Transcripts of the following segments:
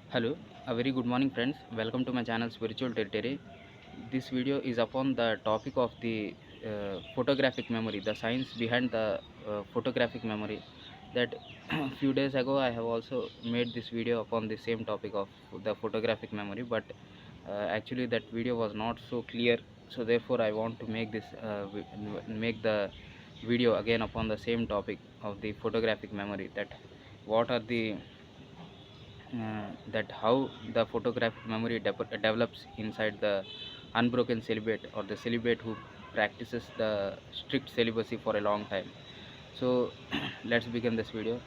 Hello, a very good morning, friends. Welcome to my channel Spiritual Territory. This video is upon the topic of the photographic memory, the science behind the photographic memory. That few days ago I have also made this video upon the same topic of the photographic memory, but actually that video was not so clear. So therefore, I want to make make the video again upon the same topic of the photographic memory. That what are the that how the photographic memory develops inside the unbroken celibate or the celibate who practices the strict celibacy for a long time. So let's begin this video.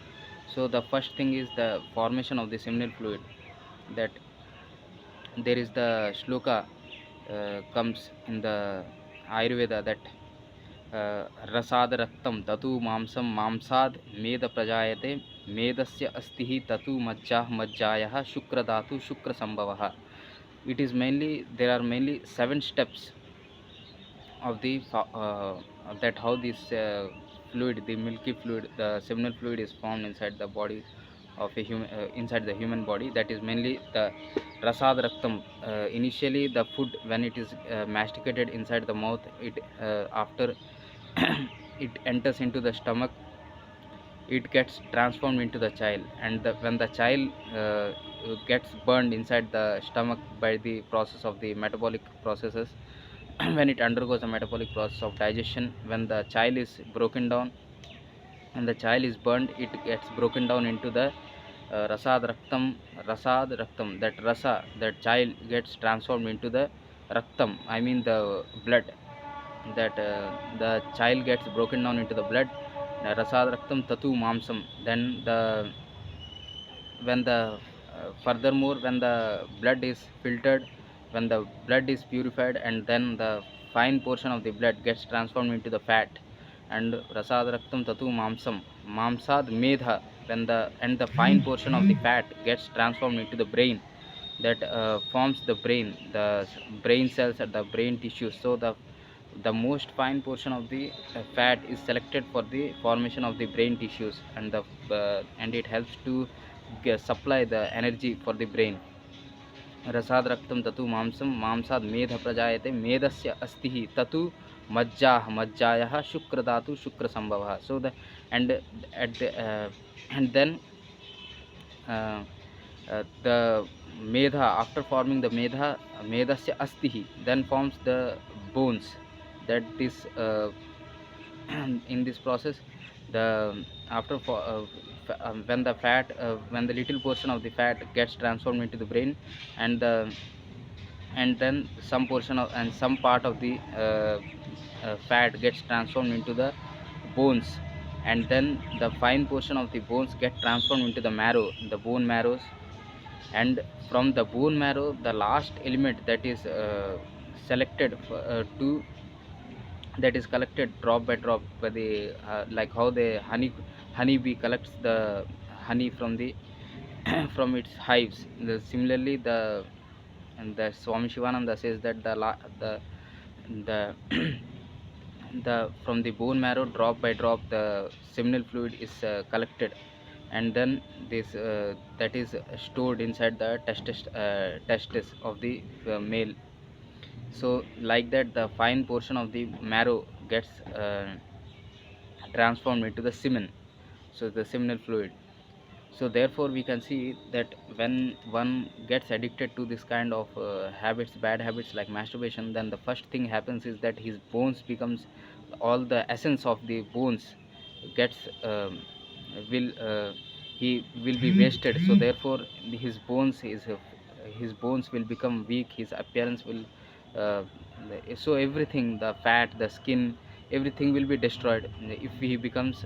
So the first thing is the formation of the seminal fluid. That there is the shloka comes in the Ayurveda, that रसाद रक्तं ततु मांसं मांसाद मेद प्रजायते मेदस्य Asti ततु मज्जाः मज्जायः शुक्रधातु शुक्रसंभवः. It is mainly, there are mainly 7 steps of the that how this fluid, the milky fluid, the seminal fluid is formed inside the body of a human, inside the human body. That is mainly the rasad raktam. Initially the food, when it is masticated inside the mouth, it after it enters into the stomach, it gets transformed into the child, and when the child gets burned inside the stomach by the process of the metabolic processes, when it undergoes a metabolic process of digestion, when the child is broken down and the child is burned, it gets broken down into the rasad raktam. That rasa, that child gets transformed into the raktam, I mean the blood. That the child gets broken down into the blood, rasad raktam tatu mamsam. Then the when the furthermore, when the blood is filtered, when the blood is purified, and then the fine portion of the blood gets transformed into the fat, and rasad raktam tatu mamsam mamsad medha. When the and the fine portion of the fat gets transformed into the brain, that forms the brain, the brain cells and the brain tissues. So the most fine portion of the fat is selected for the formation of the brain tissues, and the and it helps to supply the energy for the brain. रसाद रक्तं ततु मांसं मांसाद मेध प्रजायते मेधस्य Asti ततु मज्जाः मज्जायः शुक्रधातु शुक्रसंभवः. So the and at the and then uh, the medha, after forming the medha, medhasya astihi, then forms the bones. That is in this process, the after when the fat, when the little portion of the fat gets transformed into the brain, and and then some portion of and some part of the fat gets transformed into the bones, and then the fine portion of the bones get transformed into the marrow, the bone marrows. And from the bone marrow, the last element that is selected to that is collected drop by drop by the like how the honeybee collects the honey from the from its hives. Similarly, the and the Swami Shivananda says that the the from the bone marrow, drop by drop, the seminal fluid is collected, and then this that is stored inside the testis of the male. So like that, the fine portion of the marrow gets transformed into the semen, so the seminal fluid. So therefore we can see that when one gets addicted to this kind of habits, bad habits like masturbation, then the first thing happens is that his bones becomes, all the essence of the bones gets will he will be wasted. So therefore his bones will become weak, his appearance will uh, so everything, the fat, the skin, everything will be destroyed if he becomes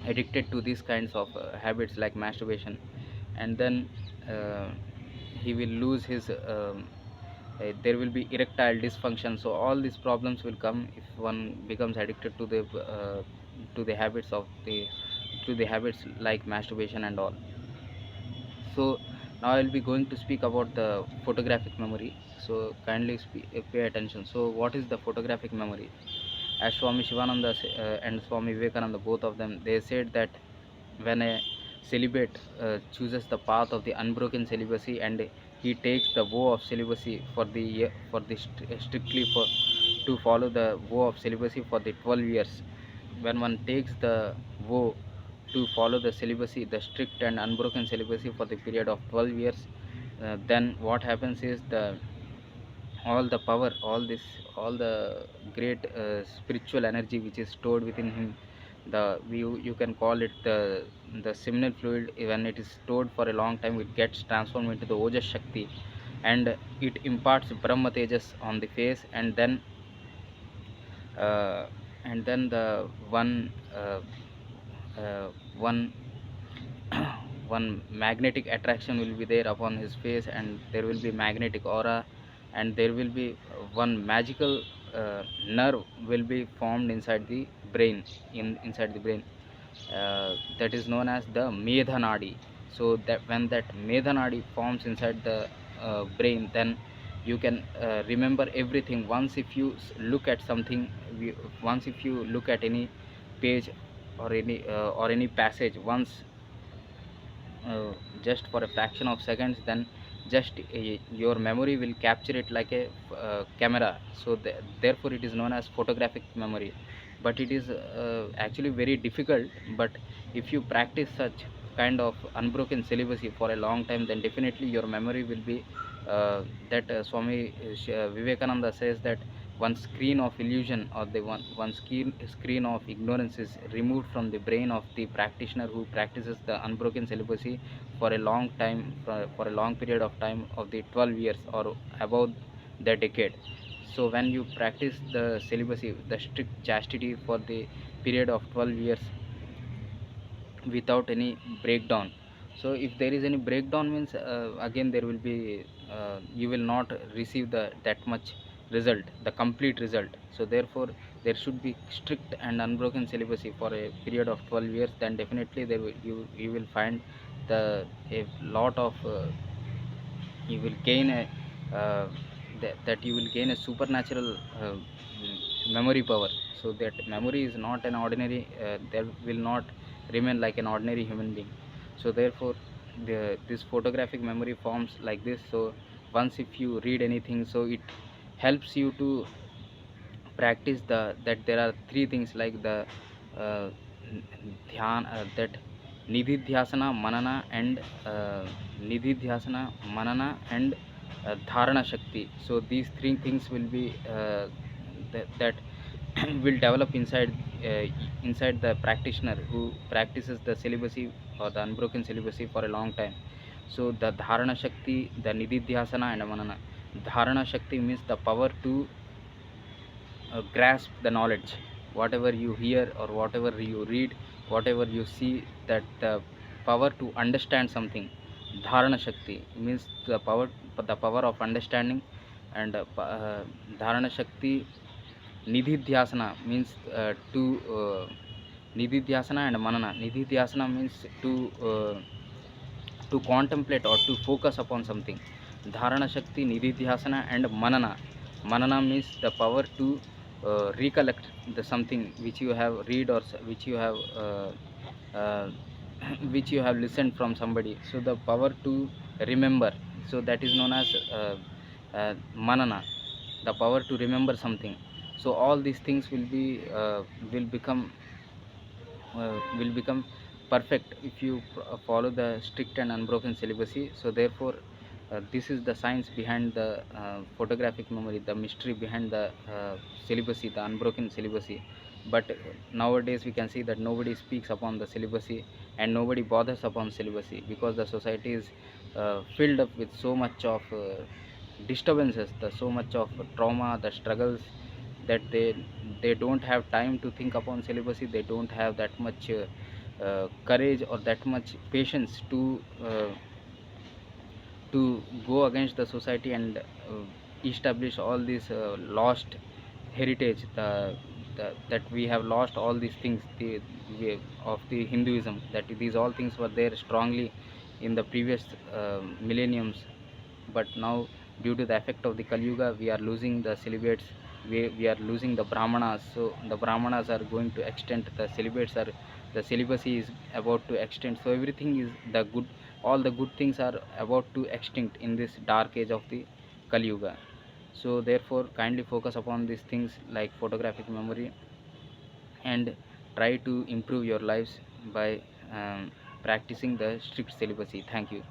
addicted to these kinds of habits like masturbation. And then uh, he will lose his there will be erectile dysfunction. So all these problems will come if one becomes addicted to the habits of the to the habits like masturbation and all. So now I will be going to speak about the photographic memory. So kindly pay attention. So what is the photographic memory? As Swami Shivananda and Swami Vivekananda, both of them, they said that when a celibate chooses the path of the unbroken celibacy, and he takes the vow of celibacy strictly for to follow the vow of celibacy for the 12 years. When one takes the vow to follow the celibacy, the strict and unbroken celibacy for the period of 12 years, then what happens is the all the power, all the great spiritual energy which is stored within him, you can call it the seminal fluid. When it is stored for a long time, it gets transformed into the ojas shakti, and it imparts brahma tejas on the face, uh, and then the one one magnetic attraction will be there upon his face, and there will be magnetic aura, and there will be one magical nerve will be formed inside the brain, inside the brain, that is known as the medhanadi. So that when that medhanadi forms inside the brain, then you can remember everything. Once if you look at something, once if you look at any page or any passage once, just for a fraction of seconds, then just your memory will capture it like a camera. So therefore it is known as photographic memory. But it is actually very difficult. But if you practice such kind of unbroken celibacy for a long time, then definitely your memory will be that Swami Vivekananda says that one screen of illusion, or the one screen of ignorance is removed from the brain of the practitioner who practices the unbroken celibacy for a long time, for a long period of time of the 12 years or above the decade. So when you practice the celibacy, the strict chastity for the period of 12 years without any breakdown, so if there is any breakdown means, again there will be you will not receive the that much result, the complete result. So therefore there should be strict and unbroken celibacy for a period of 12 years, then definitely there will, you will find the a lot of you will gain a that you will gain a supernatural memory power. So that memory is not an ordinary, there will not remain like an ordinary human being. So therefore this photographic memory forms like this. So once if you read anything, so it helps you to practice that there are three things like the uh, dhyan, that nididhyasana, manana, and nididhyasana, manana, and dharana shakti. So these three things will be that will develop uh, inside the practitioner who practices the celibacy or the unbroken celibacy for a long time. So the dharana shakti, the nididhyasana, and manana. Dharana shakti means the power to grasp the knowledge, whatever you hear or whatever you read, whatever you see, that the power to understand something. Dharana shakti means the power of understanding. And dharana shakti. Nididhyasana means nididhyasana and manana. Nididhyasana means to contemplate or to focus upon something. Dharana shakti, nididhyasana, and manana. Manana means the power to recollect the something which you have read, or which you have uh, which you have listened from somebody. So the power to remember, so that is known as manana, the power to remember something. So all these things will become perfect if you follow the strict and unbroken celibacy. So therefore this is the science behind the photographic memory, the mystery behind the celibacy, the unbroken celibacy. But nowadays we can see that nobody speaks upon the celibacy, and nobody bothers upon celibacy, because the society is filled up with so much of disturbances, the so much of trauma, the struggles, that they don't have time to think upon celibacy. They don't have that much courage or that much patience to go against the society and establish all these lost heritage, that we have lost all these things, of the Hinduism, that these all things were there strongly in the previous millenniums. But now, due to the effect of the Kali Yuga, we are losing the celibates, we are losing the Brahmanas. So the Brahmanas are going to extend, the celibates are the celibacy is about to extend, so everything is the good, all the good things are about to extinct in this dark age of the Kali Yuga. So therefore kindly focus upon these things like photographic memory, and try to improve your lives by practicing the strict celibacy. Thank you.